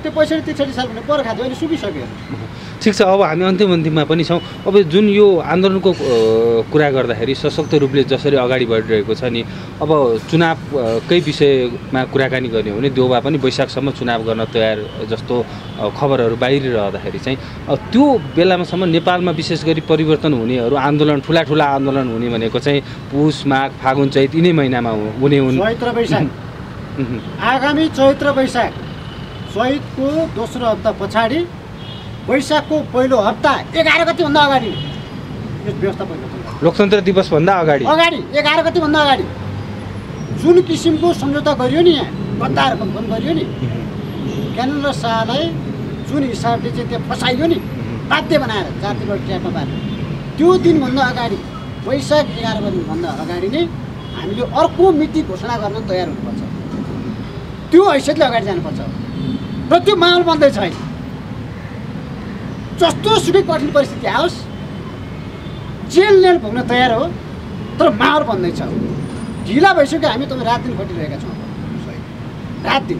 [SPEAKER 1] 65-63 साल भने बर्खा थियो, अहिले सुकिसक्यो।
[SPEAKER 2] ठिक छ, अब हामी अन्तिममा पनि छौँ। अब जुन यो आन्दोलनको कुरा गर्दाखेरि सशक्त रूपले जसरी अगाडि बढिरहेको छ नि, अब चुनावकै विषयमा कुराकानी गर्ने हो भने देउबा पनि वैशाखसम्म चुनाव गर्न तयार जस्तो खबरहरू बाहिरिरहँदाखेरि चाहिँ त्यो बेलामासम्म नेपालमा विशेष गरी परिवर्तन हुनेहरू, आन्दोलन ठुला आन्दोलन हुने भनेको चाहिँ पुष, माघ, फागुन, चैत यिनै महिनामा हुने हुन्।
[SPEAKER 1] चैत्र वैशाख, आगामी चैत्र वैशाख, चैतको दोस्रो हप्ता पछाडि वैशाखको पहिलो हप्ता 11 गतिभन्दा अगाडि यस व्यवस्था परिवर्तन,
[SPEAKER 2] लोकतन्त्र दिवसभन्दा अगाडि
[SPEAKER 1] 11 गतिभन्दा अगाडि जुन किसिमको सम्झौता गरियो नि, यहाँ गद्दार कम्पन गरियो नि, ज्ञानेन्द्र शाहलाई जुन हिसाबले चाहिँ त्यो फसाइयो नि, बाध्य बनाएर जातिबाट ट्र्याकमा पारेर, त्यो दिनभन्दा अगाडि वैशाख 11 गतिभन्दा अगाडि नै हामीले अर्को मिति घोषणा गर्न तयार हुनुपर्छ। त्यो हैसियतले अगाडि जानुपर्छ र त्यो माहौल बन्दैछ। जस्तो सुकै कठिन परिस्थिति आओस्, जेल भोग्न तयार हो, तर माहौल बन्दैछ। ढिला भइसक्यो, हामी तपाईँ रात दिन खटिरहेका छौँ, रात दिन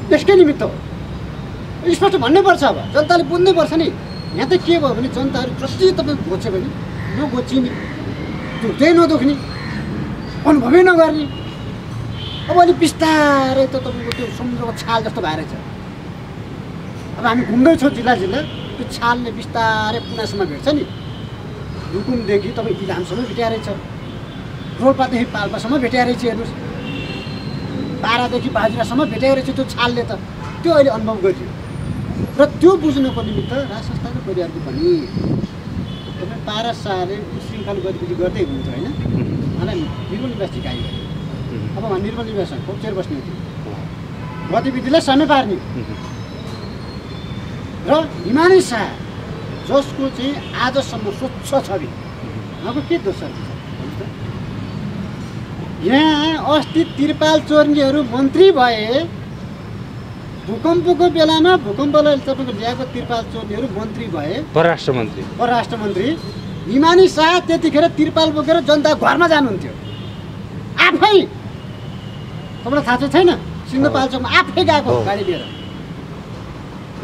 [SPEAKER 1] त्यसकै निमित्त हो। स्पष्ट भन्नुपर्छ, अब जनताले बुझ्नुपर्छ नि। यहाँ त के भयो भने जनताहरू जति तपाईँ घोच्यो भने नघोचिने, दुख्दै नदुख्ने, अनुभवै नगर्ने। अब अलि बिस्तारै त तपाईँको त्यो समुद्रको छाल जस्तो भएर छ। अब हामी घुम्दैछौँ जिल्ला, त्यो छालले बिस्तारै पुनासम्म भेट्छ नि, रुकुमदेखि तपाईँ इलामसम्म भेटिया रहेछ, रोल्पादेखि पाल्पासम्म भेटिया रहेछ, हेर्नुहोस्, बारादेखि बाजुरासम्म भेटिया रहेछ त्यो छालले त। त्यो अहिले अनुभव गरियो र त्यो बुझ्नको निमित्त राष्ट्रसत्ताको परिवारको पनि तपाईँ पारस शाहले श्रृङ्खला गतिविधि गर्दै हुनुहुन्छ होइन। मलाई निर्मल निवास झिकाइ गर्यो, अब निर्मल निवासमा खोप्चेर बस्ने थियो, गतिविधिलाई समय पार्ने। र हिमानी शाह जसको चाहिँ आजसम्म स्वच्छ छवि, उहाँको के दोष छ? यहाँ अस्ति त्रिपाल चोर्नेहरू मन्त्री भए, भूकम्पको बेलामा भूकम्पलाई तपाईँको ल्याएको त्रिपाल चोर्नेहरू मन्त्री भए, परराष्ट्र मन्त्री हिमानी शाह त्यतिखेर त्रिपाल बोकेर जनता घरमा जानुहुन्थ्यो आफै। तपाईँलाई थाहा छ छैन? सिन्धुपाल्चोकमा आफै गएको गाडी लिएर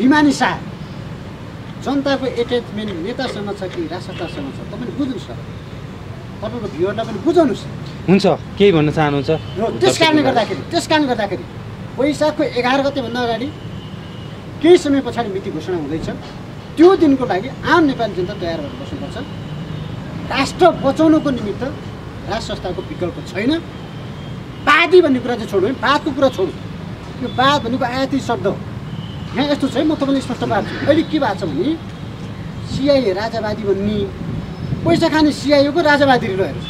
[SPEAKER 1] हिमानी शाह। जनताको एट्याचमेन्ट नेतासँग छ कि राष्ट्रसत्तासँग छ, तपाईँले बुझ्नुहोस् न, तपाईँको भ्युअरलाई पनि बुझाउनुहोस्।
[SPEAKER 2] हुन्छ, केही भन्न चाहनुहुन्छ?
[SPEAKER 1] त्यस कारणले गर्दाखेरि वैशाखको 11 गतेभन्दा अगाडि केही समय पछाडि मिति घोषणा हुँदैछ। त्यो दिनको लागि आम नेपाली जनता तयार भएर बस्नुपर्छ। राष्ट्र बचाउनको निमित्त राष्ट्रसत्ताको विकल्प छैन। वादी भन्ने कुरा चाहिँ छोड्यो, वादको कुरा छोड्यो। यो वाद भनेको आयाती शब्द हो, यहाँ यस्तो छ है, म तपाईँलाई स्पष्ट पार्छु। अहिले के भएको छ भने सिआइए राजावादी भन्ने पैसा खाने सिआइएको राजावादीले रहेको छ,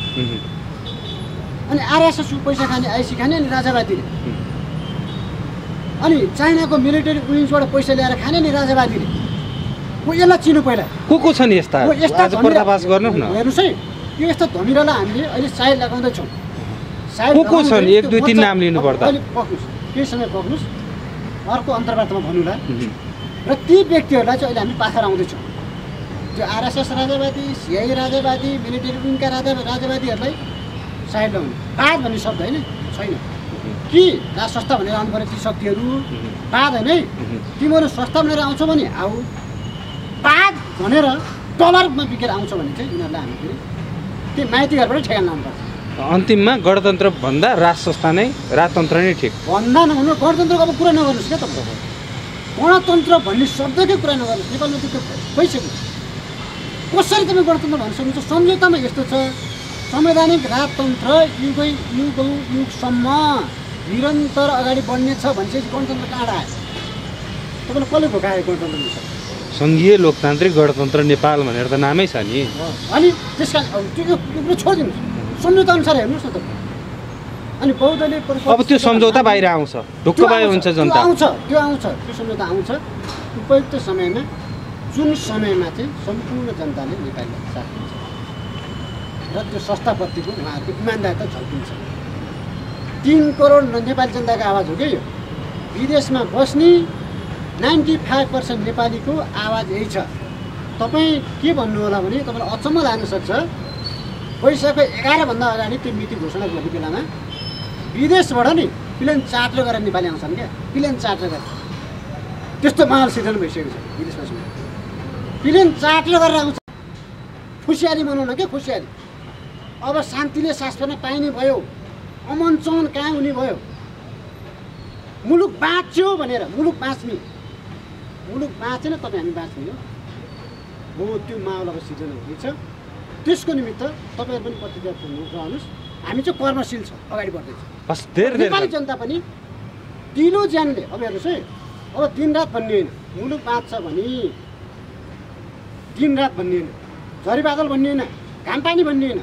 [SPEAKER 1] अनि आरएसएस पैसा खाने आइसी खाने अनि राजावादीले, अनि चाइनाको मिलिटरी विङ्सबाट पैसा ल्याएर खाने नि राजावादीले। यसलाई चिन्नु पहिला
[SPEAKER 2] को छन् यस्ता आज पर्दाफास गर्नु न।
[SPEAKER 1] हेर्नुहोस् है, यो यस्तो धमिरालाई हामीले अहिले सायद लगाउँदैछौँ।
[SPEAKER 2] को छन् 1 2 3 नाम लिनु पर्दा
[SPEAKER 1] अहिले पक्नुहोस्, केही समय पक्नुहोस्, अर्को अन्तर्वार्तामा भन्नुला। र ती व्यक्तिहरूलाई चाहिँ अहिले हामी पाखा आउँदैछौँ। त्यो आरएसएस राजावादी, सिआइए राजावादी, मिलिटरी विङका राजावादीहरूलाई साइड लगाउने। वाद भन्ने शब्द होइन, छैन कि राज संस्था भनेर आउनु पर्यो ती शक्तिहरू। वाद होइन है, तिमीहरू संस्था भनेर आउँछौ भने आऊ, वाद भनेर डलरमा बिकेर आउँछ भने चाहिँ यिनीहरूलाई हामी फेरि त्यो माइती घरबाट ठेगान लानुपर्छ।
[SPEAKER 2] अन्तिममा गणतन्त्र भन्दा राज संस्था नै राजतन्त्र नै ठिक
[SPEAKER 1] भन्दा नभन्नु, गणतन्त्रको अब कुरा नगर्नुहोस् क्या तपाईँ। गणतन्त्र भन्ने शब्दकै कुरा नगर्नुहोस्। नेपालमा त्यो भइसक्यो। कसरी तपाईँ गणतन्त्र भन्न सक्नुहुन्छ? सम्झौतामा यस्तो छ, संवैधानिक राजतन्त्र युगसम्म निरन्तर अगाडि बढ्नेछ भनेपछि गणतन्त्र कहाँ आयो? तपाईँलाई कसले भोकायो गणतन्त्र?
[SPEAKER 2] सङ्घीय लोकतान्त्रिक गणतन्त्र नेपाल भनेर त नामै छ नि।
[SPEAKER 1] अनि त्यस कारण त्यो छोडिदिनुहोस्, सम्झौता अनुसार हेर्नुहोस् न तपाईँ। अनि बहुदलीय
[SPEAKER 2] अब त्यो सम्झौता बाहिर आउँछ, ढुक्क बाहिर हुन्छ जनता।
[SPEAKER 1] त्यो आउँछ, त्यो सम्झौता आउँछ उपयुक्त समयमा, जुन समयमा चाहिँ सम्पूर्ण जनताले नेपालीलाई साथ दिन्छ र त्यो संस्थाप्रतिको उहाँहरूको इमान्दारिता झल्किन्छ। 3 करोड नेपाली जनताको आवाज हो क्या यो। विदेशमा बस्ने 95% नेपालीको आवाज यही छ। तपाईँ के भन्नु होला भने तपाईँलाई अचम्म लाग्न सक्छ, वैशाखको 11 भन्दा अगाडि त्यो मिति घोषणा गर्ने बेलामा विदेशबाट नि प्लेन चार्टर गरेर नेपाली आउँछन् क्या, प्लेन चार्टर गरेर। त्यस्तो माहौल सिर्जना भइसकेको छ विदेशमा। प्लेन चार्टर गरेर आउँछ, खुसियाली मनाउन क्या, खुसियाली। अब शान्तिले सास फेर्न पाइने भयो, अमन चमन कहाँ हुने भयो, मुलुक बाँच्यो भनेर। मुलुक बाँच्ने, मुलुक बाँचेन तपाईँ हामी बाँच्ने हो त्यो माहौल अब सिर्जना हुँदैछ। त्यसको निमित्त तपाईँहरू पनि प्रतिक्रिया रहनुहोस्। हामी चाहिँ कर्मशील छ, अगाडि बढ्दैछ। नेपाली जनता पनि दिलो ज्यानले। अब हेर्नुहोस् है, अब दिनरात भन्ने होइन, मुलुक बाँच्छ भने दिनरात भन्ने होइन, झरीबादल भन्ने होइन, घामपानी भन्ने होइन।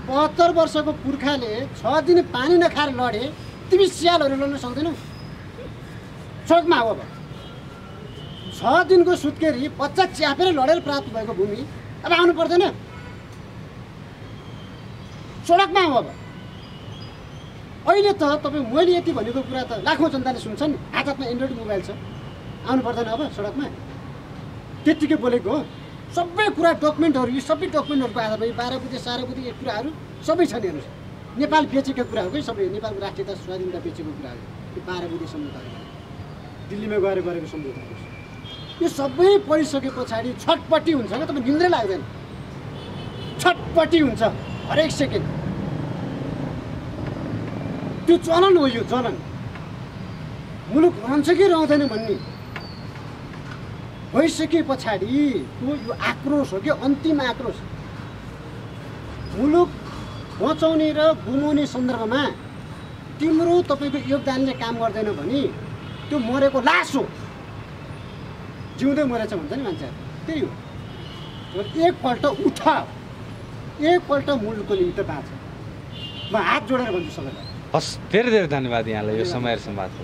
[SPEAKER 1] 72 वर्षको पुर्खाले 6 दिन पानी नखाएर लडे, तिमी स्यालहरू लड्न सक्दैनौ सडकमा आऊ। अब 6 दिनको सुत्केरी बच्चा च्यापेर लडेर प्राप्त भएको भूमि अब आउनु पर्दैन, सडकमा आऊ। अब अहिले त तपाईँ मैले यति भनेको कुरा त लाखौँ जनताले सुन्छन्। हातमा एन्ड्रोइड मोबाइल छ, आउनु पर्दैन अब सडकमा। त्यत्तिकै बोलेको हो। सबै कुरा डकुमेन्टहरू, यी सबै डकुमेन्टहरूको आधारमा 12 बुधे 16 बुधे यो कुराहरू सबै छन्। हेर्नुहोस्, नेपाल बेचेको कुरा हो कि सबै, नेपालको राष्ट्रियता स्वाधीनता बेचेको कुरा हो। यो 12 बुधे सम्झौता दिल्लीमा गएर गरेको सम्झौता हो। यो सबै पढिसके पछाडि छटपट्टि हुन्छ क्या, तपाईँ निन्द्रै लाग्दैन, छटपट्टि हुन्छ हरेक सेकेन्ड। त्यो चलन हो, यो चलन। मुलुक रहन्छ कि रहँदैन भन्ने भइसके पछाडिको यो आक्रोश हो कि अन्तिम आक्रोश। मुलुक बचाउने र गुमाउने सन्दर्भमा तिम्रो तपाईँको योगदानले काम गर्दैन भने त्यो मरेको लास हो, जिउँदै मरेछ भन्छ नि मान्छेहरू, त्यही हो। एकपल्ट उठ, एकपल्ट मुलुकको निमित्त बाँच। म हात जोडेर भन्छु सबैलाई।
[SPEAKER 2] हस्, धेरै धेरै धन्यवाद यहाँलाई यो समय र संवादको।